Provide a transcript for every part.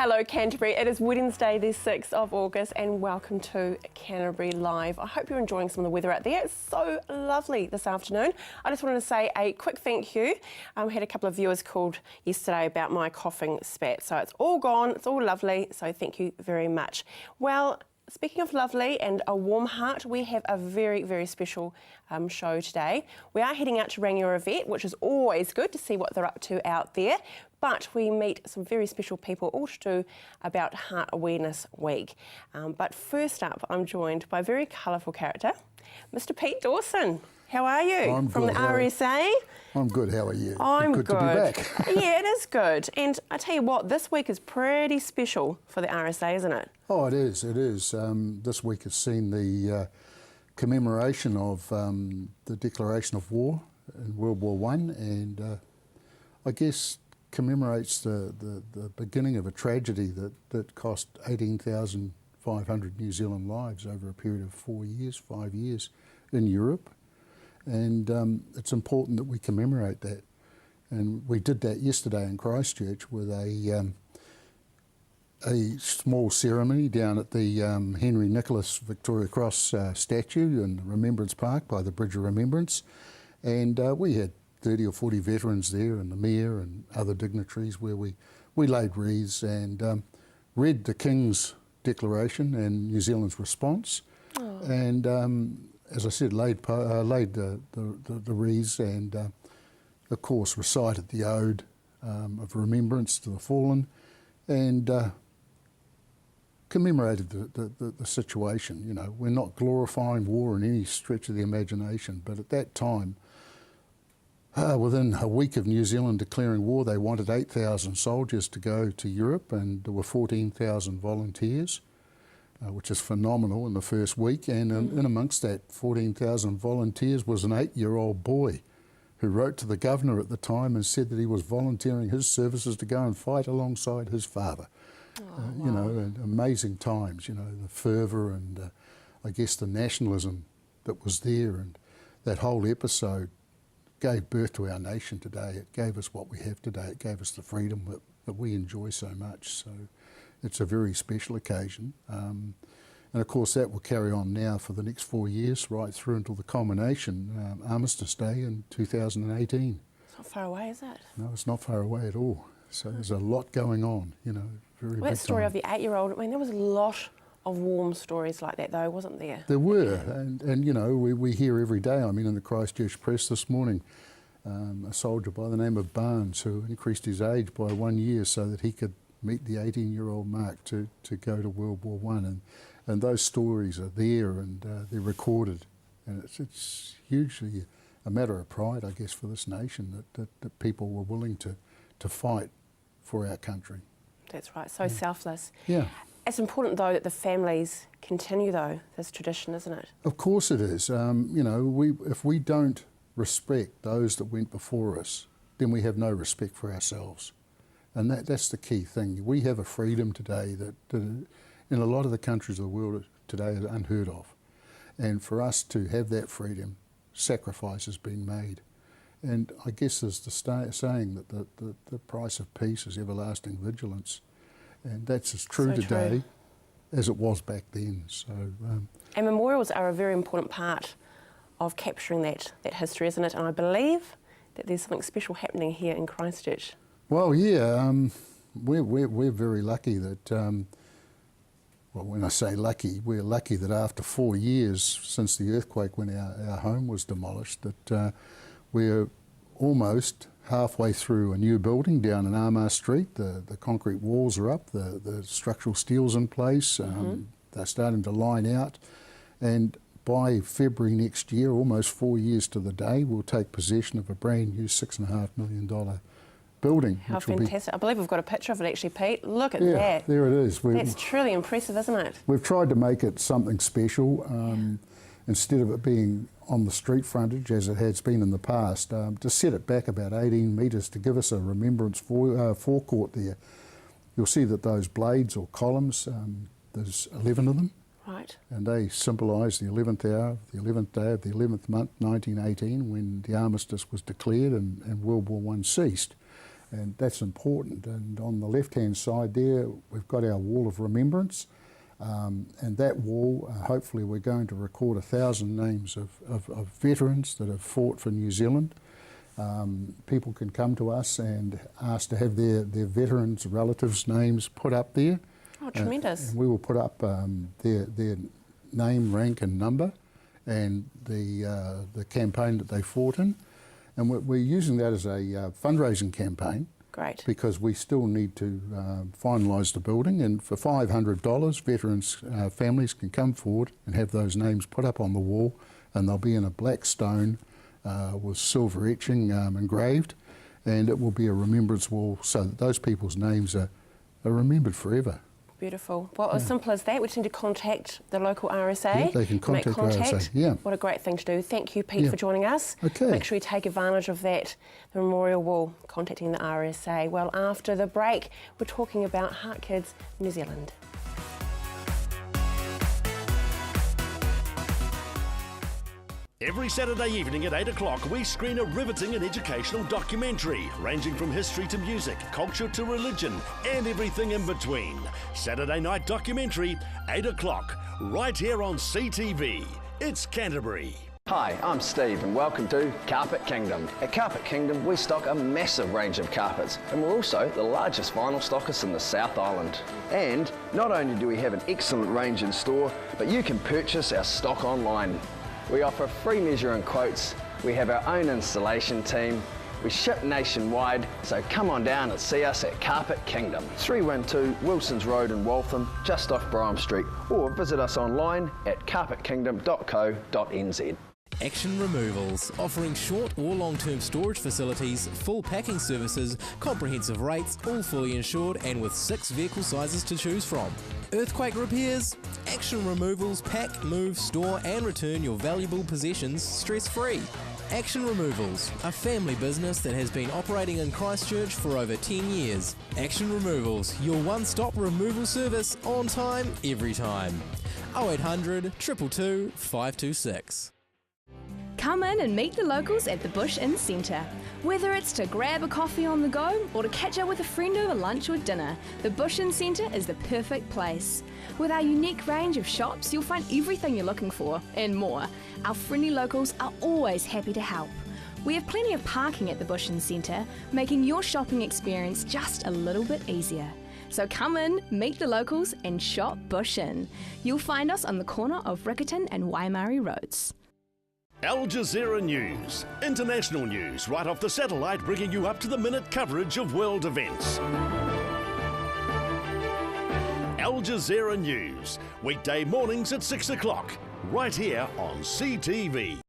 Hello Canterbury, it is Wednesday the 6th of August and welcome to Canterbury Live. I hope you're enjoying some of the weather out there. It's so lovely this afternoon. I just wanted to say a quick thank you. We had a couple of viewers called yesterday about my coughing spat, so it's all gone, it's all lovely, so thank you very much. Well, speaking of lovely and a warm heart, we have a very, very special show today. We are heading out to Rangiora Vet, which is always good to see what they're up to out there. But we meet some very special people, all to do about Heart Awareness Week. But first up, I'm joined by a very colourful character, Mr. Pete Dawson. How are you? I'm From good. the RSA? I'm good, how are you? I'm good. good. To be back. Yeah, it is good. And I tell you what, this week is pretty special for the RSA, isn't it? Oh, it is, it is. This week has seen the commemoration of the declaration of war in World War I, and I guess commemorates the beginning of a tragedy that cost 18,500 New Zealand lives over a period of 5 years in Europe. And it's important that we commemorate that. And we did that yesterday in Christchurch with a small ceremony down at the Henry Nicholas Victoria Cross statue in Remembrance Park by the Bridge of Remembrance. And we had 30 or 40 veterans there, and the Mayor and other dignitaries, where we laid wreaths and read the King's Declaration and New Zealand's response. Oh. And as I said, laid the wreaths and, of course, recited the ode of remembrance to the fallen and commemorated the situation. You know, we're not glorifying war in any stretch of the imagination, but at that time, within a week of New Zealand declaring war, they wanted 8,000 soldiers to go to Europe, and there were 14,000 volunteers, which is phenomenal in the first week. And in amongst that 14,000 volunteers was an 8-year-old boy who wrote to the governor at the time and said that he was volunteering his services to go and fight alongside his father. Oh, wow. You know, and amazing times, you know, the fervour and I guess the nationalism that was there, and that whole episode gave birth to our nation today. It gave us what we have today. It gave us the freedom that we enjoy so much. So it's a very special occasion. And of course that will carry on now for the next 4 years, right through until the culmination, Armistice Day in 2018. It's not far away, is it? No, it's not far away at all. So there's a lot going on, you know, very big That story time. of the 8-year-old, I mean, there was a lot of warm stories like that, though, wasn't there? There were, and you know, we hear every day. I mean, in the Christchurch Press this morning, a soldier by the name of Barnes who increased his age by 1 year so that he could meet the 18-year-old mark to go to World War I, and those stories are there and they're recorded, and it's hugely a matter of pride, I guess, for this nation that people were willing to fight for our country. That's right, so selfless. Yeah. It's important, though, that the families continue, though, this tradition, isn't it? Of course it is. You know, if we don't respect those that went before us, then we have no respect for ourselves. And that's the key thing. We have a freedom today that in a lot of the countries of the world today is unheard of. And for us to have that freedom, sacrifice has been made. And I guess there's the saying that the price of peace is everlasting vigilance. And that's as true today as it was back then. So, and memorials are a very important part of capturing that history, isn't it? And I believe that there's something special happening here in Christchurch. Well, yeah, we're very lucky that, well, when I say lucky, we're lucky that after 4 years since the earthquake when our home was demolished, that we're almost halfway through a new building down in Armour Street. The concrete walls are up, the structural steel's in place, they're starting to line out, and by February next year, almost 4 years to the day, we'll take possession of a brand new $6.5 million building. How fantastic. I believe we've got a picture of it actually, Pete. Look at that. Yeah, there it is. That's truly impressive, isn't it? We've tried to make it something special. Instead of it being on the street frontage as it has been in the past, to set it back about 18 metres to give us a remembrance forecourt there. You'll see that those blades or columns, there's 11 of them. Right. And they symbolise the 11th hour, the 11th day of the 11th month, 1918, when the armistice was declared and World War I ceased. And that's important. And on the left-hand side there, we've got our wall of remembrance. And that wall, hopefully we're going to record 1,000 names of veterans that have fought for New Zealand. People can come to us and ask to have their veterans' relatives' names put up there. Oh, tremendous. And we will put up their name, rank and number and the campaign that they fought in. And we're using that as a fundraising campaign. Great. Because we still need to finalise the building, and for $500 veterans' families can come forward and have those names put up on the wall, and they'll be in a black stone with silver etching engraved, and it will be a remembrance wall so that those people's names are remembered forever. Beautiful. Well, as simple as that, we just need to contact the local RSA. Yeah, they can contact make contact. RSA. Yeah. What a great thing to do. Thank you, Pete, for joining us. Okay. Make sure you take advantage of that, the memorial wall, contacting the RSA. Well, after the break, we're talking about Heart Kids New Zealand. Every Saturday evening at 8 o'clock, we screen a riveting and educational documentary, ranging from history to music, culture to religion, and everything in between. Saturday night documentary, 8 o'clock, right here on CTV. It's Canterbury. Hi, I'm Steve and welcome to Carpet Kingdom. At Carpet Kingdom we stock a massive range of carpets and we're also the largest vinyl stockist in the South Island. And not only do we have an excellent range in store, but you can purchase our stock online. We offer free measuring quotes, we have our own installation team, we ship nationwide, so come on down and see us at Carpet Kingdom. 312 Wilsons Road in Waltham, just off Brougham Street, or visit us online at carpetkingdom.co.nz. Action Removals, offering short or long-term storage facilities, full packing services, comprehensive rates, all fully insured and with 6 vehicle sizes to choose from. Earthquake repairs? Action Removals pack, move, store and return your valuable possessions stress-free. Action Removals, a family business that has been operating in Christchurch for over 10 years. Action Removals, your one-stop removal service on time, every time. 0800 222 526. Come in and meet the locals at the Bush Inn Centre. Whether it's to grab a coffee on the go or to catch up with a friend over lunch or dinner, the Bush Inn Centre is the perfect place. With our unique range of shops, you'll find everything you're looking for and more. Our friendly locals are always happy to help. We have plenty of parking at the Bush Inn Centre, making your shopping experience just a little bit easier. So come in, meet the locals and shop Bush Inn. You'll find us on the corner of Riccarton and Waimari Roads. Al Jazeera News, international news right off the satellite, bringing you up-to-the-minute coverage of world events. Al Jazeera News, weekday mornings at 6 o'clock, right here on CTV.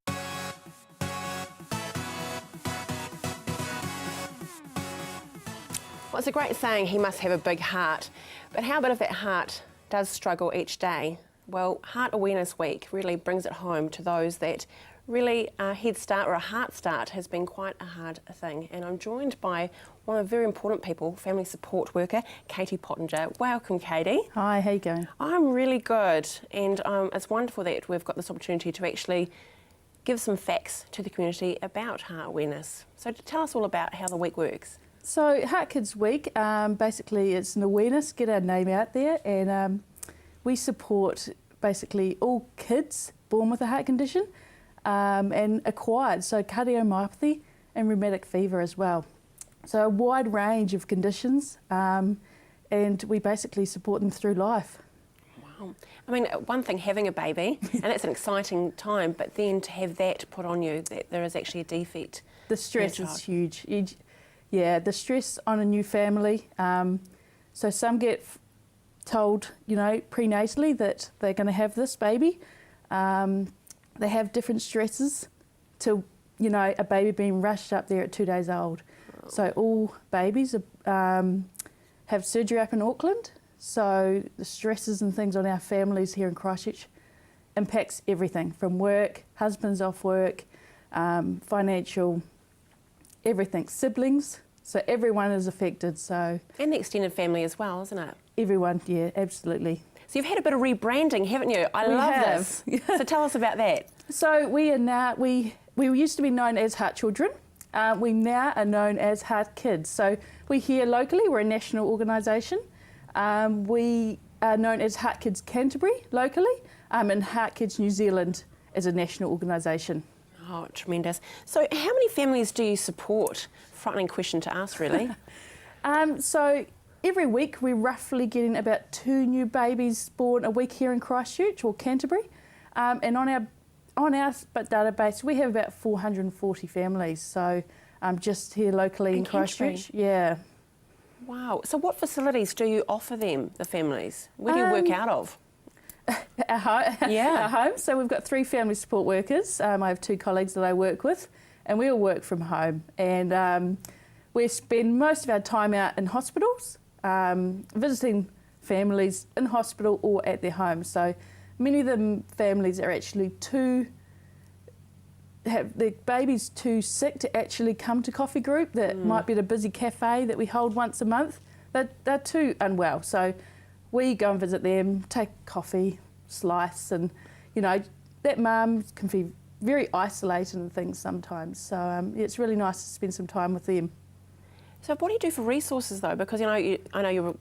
Well, it's a great saying, he must have a big heart. But how about if that heart does struggle each day? Well, Heart Awareness Week really brings it home to those that really a head start or a heart start has been quite a hard thing. And I'm joined by one of the very important people, family support worker, Katie Pottinger. Welcome, Katie. Hi, how you going? I'm really good, and it's wonderful that we've got this opportunity to actually give some facts to the community about heart awareness. So tell us all about how the week works. So Heart Kids Week, basically it's an awareness, get our name out there, and we support basically all kids born with a heart condition and acquired, so cardiomyopathy and rheumatic fever as well. So a wide range of conditions, and we basically support them through life. Wow. I mean, one thing, having a baby, and that's an exciting time, but then to have that put on you, that there is actually a defect. The stress is huge. Yeah, the stress on a new family. So some get told, you know, prenatally that they're going to have this baby. They have different stresses to, you know, a baby being rushed up there at 2 days old. Oh. So all babies have surgery up in Auckland. So the stresses and things on our families here in Christchurch impacts everything from work, husbands off work, financial, everything, siblings. So everyone is affected. So and the extended family as well, isn't it? Everyone, yeah, absolutely. So you've had a bit of rebranding, haven't you? I love this. So tell us about that. So we are now, we used to be known as Heart Children, we now are known as Heart Kids. So we here locally, we're a national organisation. We are known as Heart Kids Canterbury locally, and Heart Kids New Zealand as a national organisation. Oh, tremendous. So how many families do you support? Frightening question to ask, really. So every week we're roughly getting about 2 new babies born a week here in Christchurch or Canterbury. And on our database we have about 440 families. So just here locally in Christchurch. Yeah. Wow. So what facilities do you offer them, the families? Where do you work out of? Our home. So we've got 3 family support workers. I have 2 colleagues that I work with, and we all work from home. And we spend most of our time out in hospitals, visiting families in hospital or at their home. So many of the families are actually have their babies too sick to actually come to coffee group. That might be at a busy cafe that we hold once a month. They're too unwell. So we go and visit them, take coffee, slice, and that mum can be very isolated and things sometimes. So it's really nice to spend some time with them. So what do you do for resources though? Because I know you're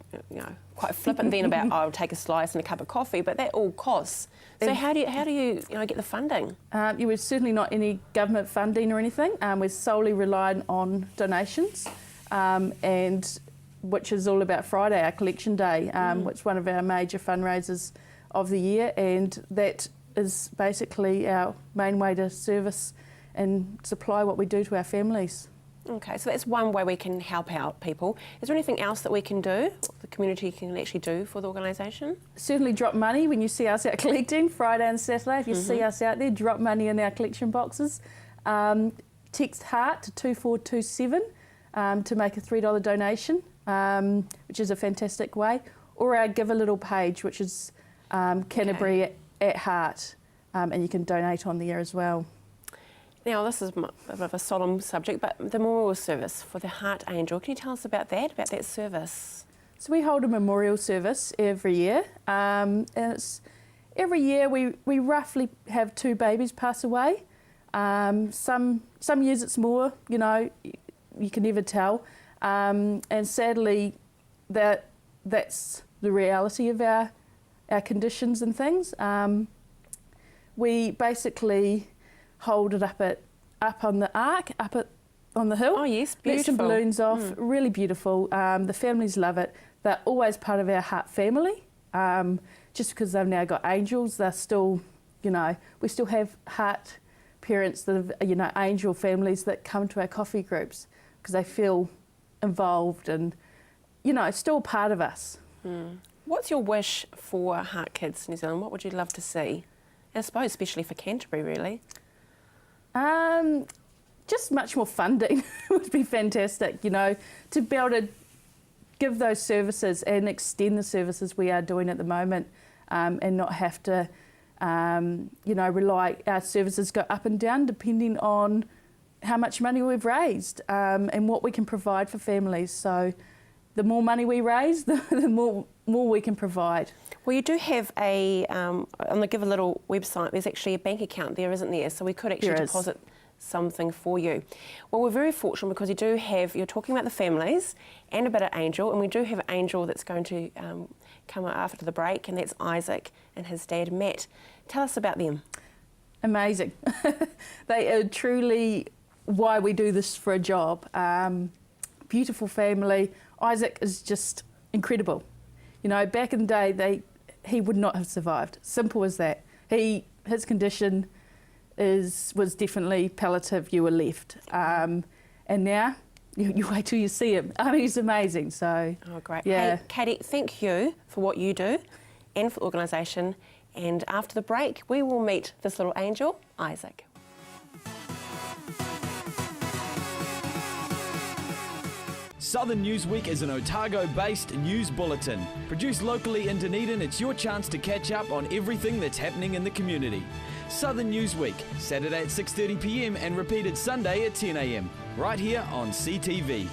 quite flippant then about I'll take a slice and a cup of coffee, but that all costs. So how do you get the funding? We're certainly not any government funding or anything. We're solely relying on donations, and which is all about Friday, our collection day, which is one of our major fundraisers of the year, and that is basically our main way to service and supply what we do to our families. Okay, so that's one way we can help out people. Is there anything else that we can do, the community can actually do for the organisation? Certainly drop money when you see us out collecting, Friday and Saturday. If you see us out there, drop money in our collection boxes. Text HEART to 2427 to make a $3 donation, which is a fantastic way. Or our Give a Little page, which is Canterbury at Heart, and you can donate on there as well. Now, this is a bit of a solemn subject, but the memorial service for the Heart Angel, can you tell us about that service? So we hold a memorial service every year, and every year we roughly have 2 babies pass away. Some years it's more, you can never tell, and sadly that's the reality of our conditions and things. We basically hold it up on the arc, on the hill. Oh yes, beautiful. Let some balloons off, really beautiful. The families love it. They're always part of our Heart family. Just because they've now got angels, they're still, we still have Heart parents that have, angel families that come to our coffee groups because they feel involved and, still part of us. What's your wish for Heart Kids New Zealand? What would you love to see? I suppose especially for Canterbury, really. Just much more funding would be fantastic, to be able to give those services and extend the services we are doing at the moment, and not have to, rely, our services go up and down depending on how much money we've raised, and what we can provide for families. So the more money we raise, the more we can provide. Well, you do have on the Give a Little website, there's actually a bank account there, isn't there? So we could actually deposit something for you. Well, we're very fortunate because you're talking about the families and about an angel, and we do have an angel that's going to come after the break, and that's Isaac and his dad, Matt. Tell us about them. Amazing. They are truly why we do this for a job. Beautiful family. Isaac is just incredible. Back in the day, he would not have survived. Simple as that. His condition was definitely palliative. You were left, and now you wait till you see him. He's amazing. So. Oh, great. Yeah. Hey, Katie, thank you for what you do, and for the organisation. And after the break, we will meet this little angel, Isaac. Southern Newsweek is an Otago-based news bulletin. Produced locally in Dunedin, it's your chance to catch up on everything that's happening in the community. Southern Newsweek, Saturday at 6:30 p.m. and repeated Sunday at 10 a.m. right here on CTV.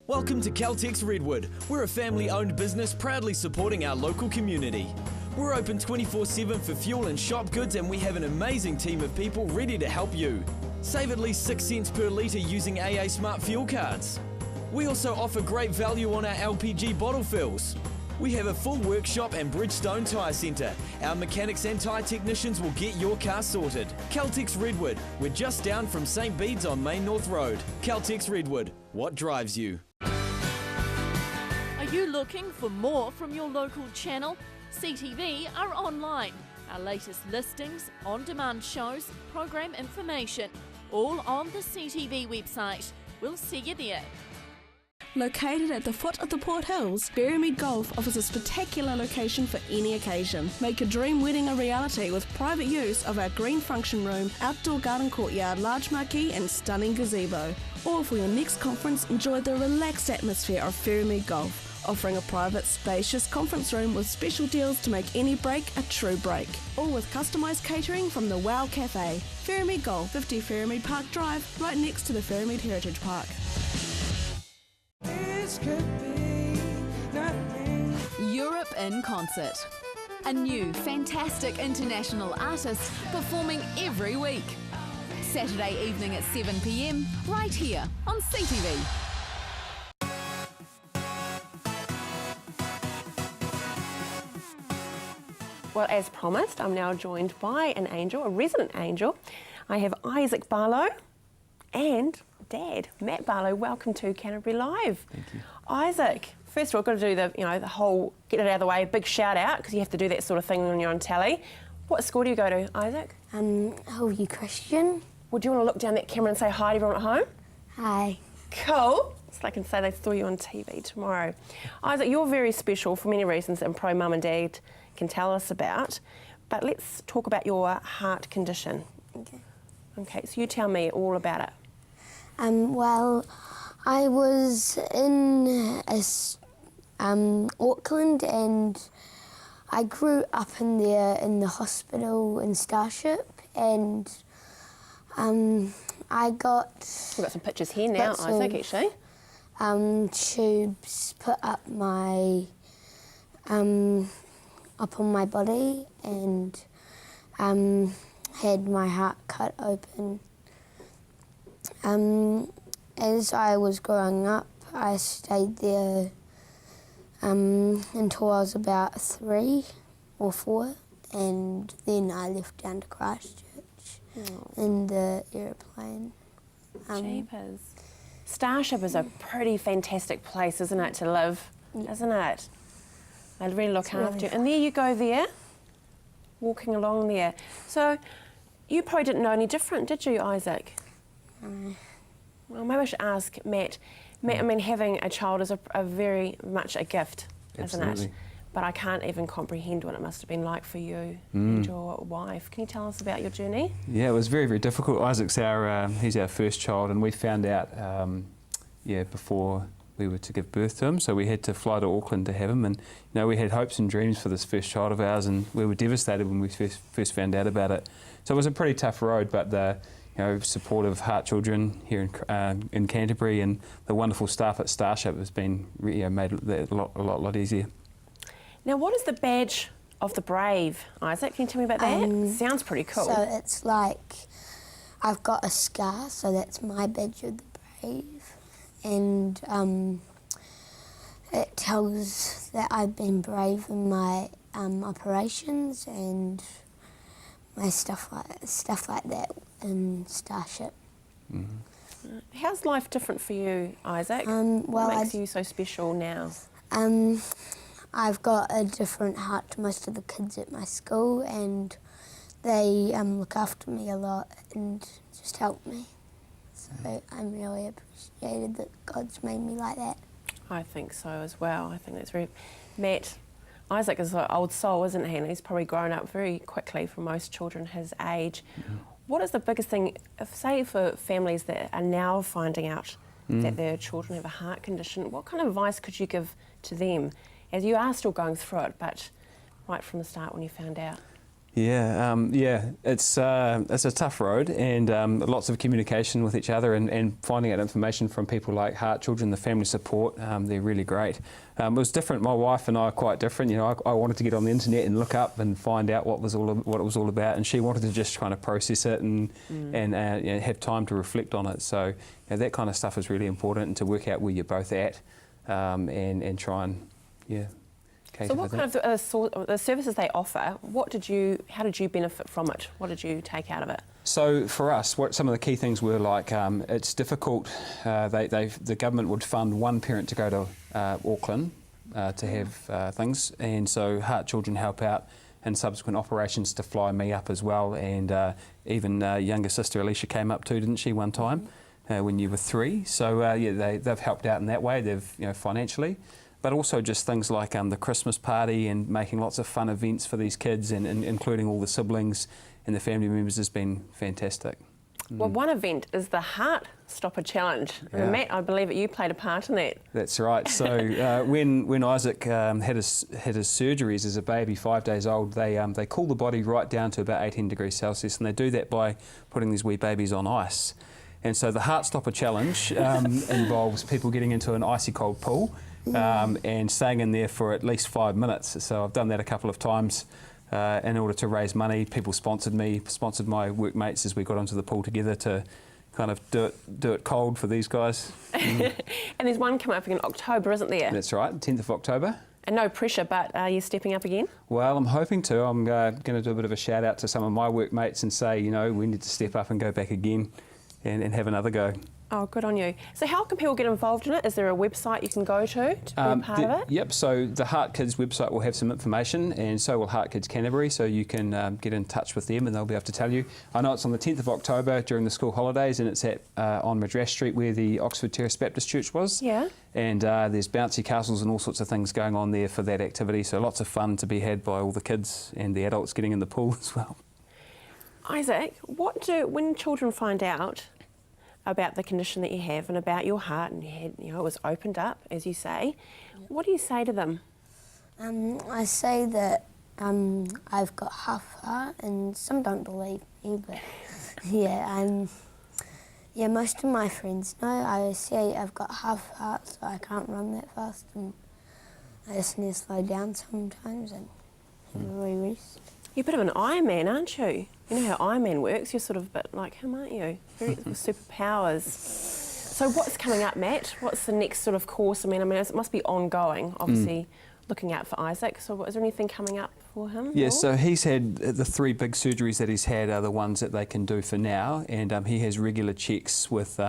Welcome to Caltex Redwood. We're a family-owned business proudly supporting our local community. We're open 24/7 for fuel and shop goods, and we have an amazing team of people ready to help you. Save at least 6 cents per litre using AA Smart Fuel cards. We also offer great value on our LPG bottle fills. We have a full workshop and Bridgestone Tyre Centre. Our mechanics and tyre technicians will get your car sorted. Caltex Redwood, we're just down from St Bede's on Main North Road. Caltex Redwood, what drives you? Are you looking for more from your local channel? CTV are online. Our latest listings, on-demand shows, program information, all on the CTV website. We'll see you there. Located at the foot of the Port Hills, Berrymead Golf offers a spectacular location for any occasion. Make your dream wedding a reality with private use of our green function room, outdoor garden courtyard, large marquee and stunning gazebo. Or for your next conference, enjoy the relaxed atmosphere of Berrymead Golf, offering a private, spacious conference room with special deals to make any break a true break. All with customised catering from the Wow Cafe. Berrymead Golf, 50 Berrymead Park Drive, right next to the Berrymead Heritage Park. Europe in Concert. A new, fantastic international artist performing every week. Saturday evening at 7 p.m, right here on CTV. Well, as promised, I'm now joined by an angel, a resident angel. I have Isaac Barlow and Dad, Matt Barlow. Welcome to Canterbury Live. Thank you. Isaac, first of all, got to do the whole get it out of the way, big shout out, because you have to do that sort of thing when you're on telly. What school do you go to, Isaac? Hillview Christian. Well, do you want to look down that camera and say hi to everyone at home? Hi. Cool. So I can say they saw you on TV tomorrow. Isaac, you're very special for many reasons that probably Mum and Dad can tell us about. But let's talk about your heart condition. Okay. Okay, so you tell me all about it. Well, I was in Auckland and I grew up in there in the hospital in Starship, and I got... We've got some pictures here now, Isaac, actually. Tubes put up my up on my body, and had my heart cut open. As I was growing up, I stayed there until I was about 3 or 4, and then I left down to Christchurch in the aeroplane. Jeepers. Starship is a pretty fantastic place, isn't it, to live, isn't it? They really look after you. And there you go there, walking along there. So you probably didn't know any different, did you, Isaac? Well, maybe I should ask Matt. Matt, I mean, having a child is a very much a gift, isn't it? But I can't even comprehend what it must have been like for you and your wife. Can you tell us about your journey? Yeah, it was very, very difficult. Isaac's he's our first child, and we found out, before we were to give birth to him, so we had to fly to Auckland to have him, and we had hopes and dreams for this first child of ours, and we were devastated when we first found out about it. So it was a pretty tough road, but the supportive Heart Children here in Canterbury and the wonderful staff at Starship has been made that a lot easier. Now, what is the badge of the brave, Isaac? Can you tell me about that? Sounds pretty cool. So it's like I've got a scar, so that's my badge of the brave, and it tells that I've been brave in my operations and my stuff like that in Starship. How's life different for you, Isaac? Well, what makes you so special now? I've got a different heart to most of the kids at my school, and they look after me a lot and just help me. So I'm really appreciated that God's made me like that. I think so as well. I think that's very... Matt, Isaac is an old soul, isn't he? And he's probably grown up very quickly for most children his age. What is the biggest thing, say for families that are now finding out that their children have a heart condition, what kind of advice could you give to them? As you are still going through it, but right from the start when you found out. Yeah, it's a tough road, and lots of communication with each other, and finding out information from people like Heart Children, the family support. They're really great. It was different. My wife and I are quite different. You know, I wanted to get on the internet and look up and find out what it was all about, and she wanted to just kind of process it and have time to reflect on it. So that kind of stuff is really important, and to work out where you're both at, and try and So what kind of the services they offer, how did you benefit from it? What did you take out of it? So for us, some of the key things were like, it's difficult, the government would fund one parent to go to Auckland to have things, and so Heart Children help out in subsequent operations to fly me up as well, and even younger sister Alicia came up too, didn't she, one time when you were 3? So they've helped out in that way, they've financially. But also just things like the Christmas party and making lots of fun events for these kids, and including all the siblings and the family members has been fantastic. Well, one event is the Heart Stopper Challenge. Yeah. And Matt, I believe that you played a part in that. That's right. So when Isaac had his surgeries as a baby, 5 days old, they cool the body right down to about 18 degrees Celsius, and they do that by putting these wee babies on ice. And so the Heart Stopper Challenge involves people getting into an icy cold pool and staying in there for at least 5 minutes. So I've done that a couple of times in order to raise money. People sponsored my workmates as we got onto the pool together to kind of do it cold for these guys. And there's one coming up in October, isn't there? That's right, 10th of October. And no pressure, but are you stepping up again? Well, I'm hoping to. I'm going to do a bit of a shout out to some of my workmates and say, we need to step up and go back again and have another go. Oh, good on you. So how can people get involved in it? Is there a website you can go to be a part of it? Yep, so the Heart Kids website will have some information, and so will Heart Kids Canterbury, so you can get in touch with them and they'll be able to tell you. I know it's on the 10th of October during the school holidays, and it's at on Madras Street where the Oxford Terrace Baptist Church was. Yeah. And there's bouncy castles and all sorts of things going on there for that activity, so lots of fun to be had by all the kids and the adults getting in the pool as well. Isaac, when children find out about the condition that you have and about your heart, and it was opened up, as you say, what do you say to them? I say that I've got half heart, and some don't believe me, but most of my friends know. I say I've got half heart, so I can't run that fast, and I just need to slow down sometimes and have a wee rest. You're a bit of an Iron Man, aren't you? You know how Iron Man works? You're sort of a bit like him, aren't you? Very superpowers. So what's coming up, Matt? What's the next sort of course? I mean, it must be ongoing, obviously, looking out for Isaac. So is there anything coming up for him? Yeah, so he's had the 3 big surgeries that he's had are the ones that they can do for now, and he has regular checks with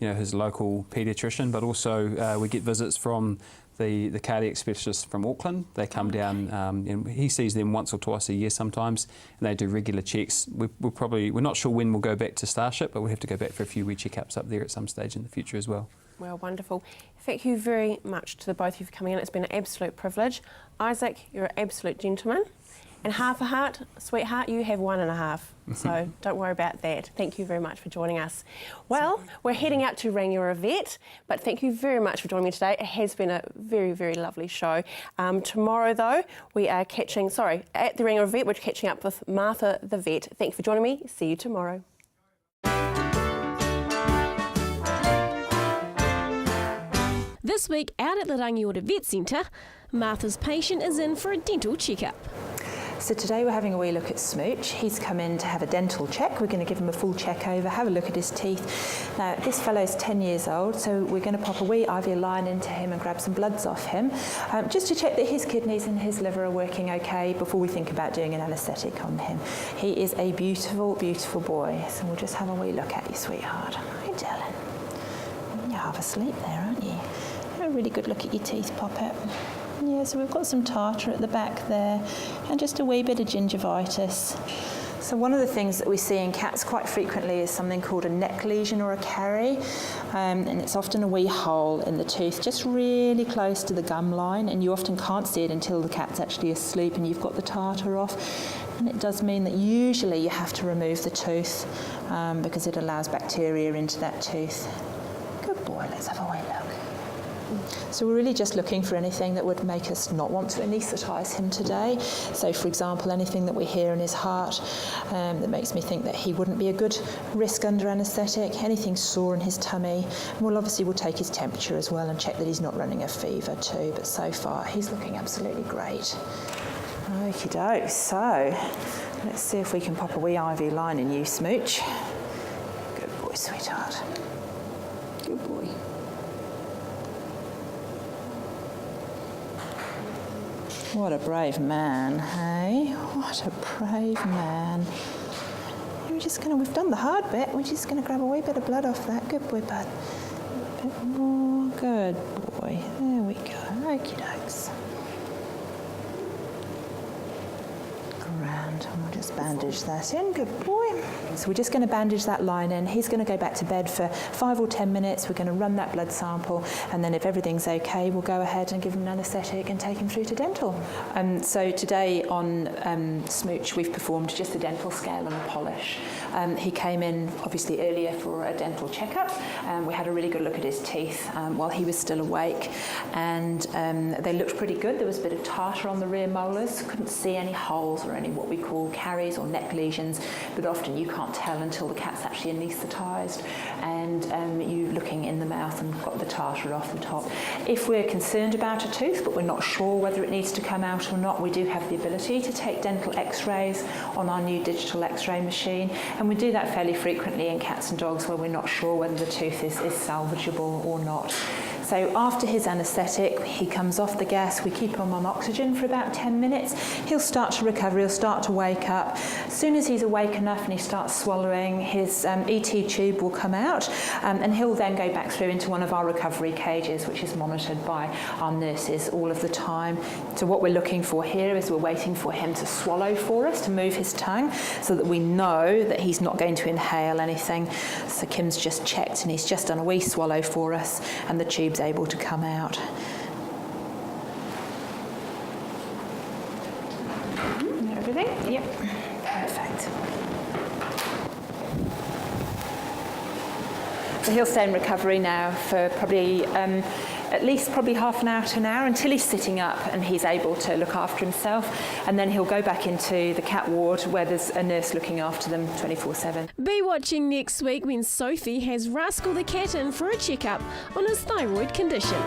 his local paediatrician, but also we get visits from the cardiac specialist from Auckland. They come down and he sees them once or twice a year sometimes, and they do regular checks. We're not sure when we'll go back to Starship, but we'll have to go back for a few wee checkups up there at some stage in the future as well. Well, wonderful. Thank you very much to the both of you for coming in. It's been an absolute privilege. Isaac, you're an absolute gentleman. And half a heart, sweetheart, you have 1.5. So don't worry about that. Thank you very much for joining us. Well, we're heading out to Rangiora Vet, but thank you very much for joining me today. It has been a very, very lovely show. Tomorrow, though, we are at the Rangiora Vet, we're catching up with Martha the vet. Thank you for joining me. See you tomorrow. This week, out at the Rangiora Vet Centre, Martha's patient is in for a dental checkup. So today we're having a wee look at Smooch. He's come in to have a dental check. We're going to give him a full check over, have a look at his teeth. Now, this fellow's 10 years old, so we're going to pop a wee IV line into him and grab some bloods off him, just to check that his kidneys and his liver are working okay before we think about doing an anaesthetic on him. He is a beautiful, beautiful boy. So we'll just have a wee look at you, sweetheart. Hi, darling. You're half asleep there, aren't you? Have a really good look at your teeth, Poppet. Yeah, so we've got some tartar at the back there and just a wee bit of gingivitis. So one of the things that we see in cats quite frequently is something called a neck lesion or a carie, and it's often a wee hole in the tooth just really close to the gum line, and you often can't see it until the cat's actually asleep and you've got the tartar off. And it does mean that usually you have to remove the tooth because it allows bacteria into that tooth. Good boy, let's have a wee look. So we're really just looking for anything that would make us not want to anaesthetise him today. So for example, anything that we hear in his heart that makes me think that he wouldn't be a good risk under anaesthetic, anything sore in his tummy. And we'll take his temperature as well and check that he's not running a fever too, but so far he's looking absolutely great. Okie doke, so let's see if we can pop a wee IV line in you, Smooch. Good boy, sweetheart. Good boy. What a brave man, hey? What a brave man. We've done the hard bit, we're just going to grab a wee bit of blood off that. Good boy, bud. A bit more. Good boy. There we go. Okie dokes. Grand, and we'll just bandage that in. Good boy. So we're just going to bandage that line in. He's going to go back to bed for 5 or 10 minutes. We're going to run that blood sample, and then if everything's okay, we'll go ahead and give him an anaesthetic and take him through to dental. So today on Smooch, we've performed just a dental scale and a polish. He came in obviously earlier for a dental checkup, and we had a really good look at his teeth while he was still awake, and they looked pretty good. There was a bit of tartar on the rear molars. Couldn't see any holes or any what we call caries or neck lesions, but often you can't tell until the cat's actually anaesthetised and you looking in the mouth and got the tartar off the top. If we're concerned about a tooth but we're not sure whether it needs to come out or not, we do have the ability to take dental x-rays on our new digital x-ray machine, and we do that fairly frequently in cats and dogs where we're not sure whether the tooth is salvageable or not. So after his anaesthetic, he comes off the gas, we keep him on oxygen for about 10 minutes. He'll start to recover, he'll start to wake up. As soon as he's awake enough and he starts swallowing, his ET tube will come out, and he'll then go back through into one of our recovery cages, which is monitored by our nurses all of the time. So what we're looking for here is we're waiting for him to swallow for us, to move his tongue, so that we know that he's not going to inhale anything. So Kim's just checked and he's just done a wee swallow for us, and the tube's able to come out. Everything? Yep. Perfect. So he'll stay in recovery now for probably at least probably half an hour to an hour until he's sitting up and he's able to look after himself, and then he'll go back into the cat ward where there's a nurse looking after them 24/7. Be watching next week when Sophie has Rascal the cat in for a checkup on his thyroid condition.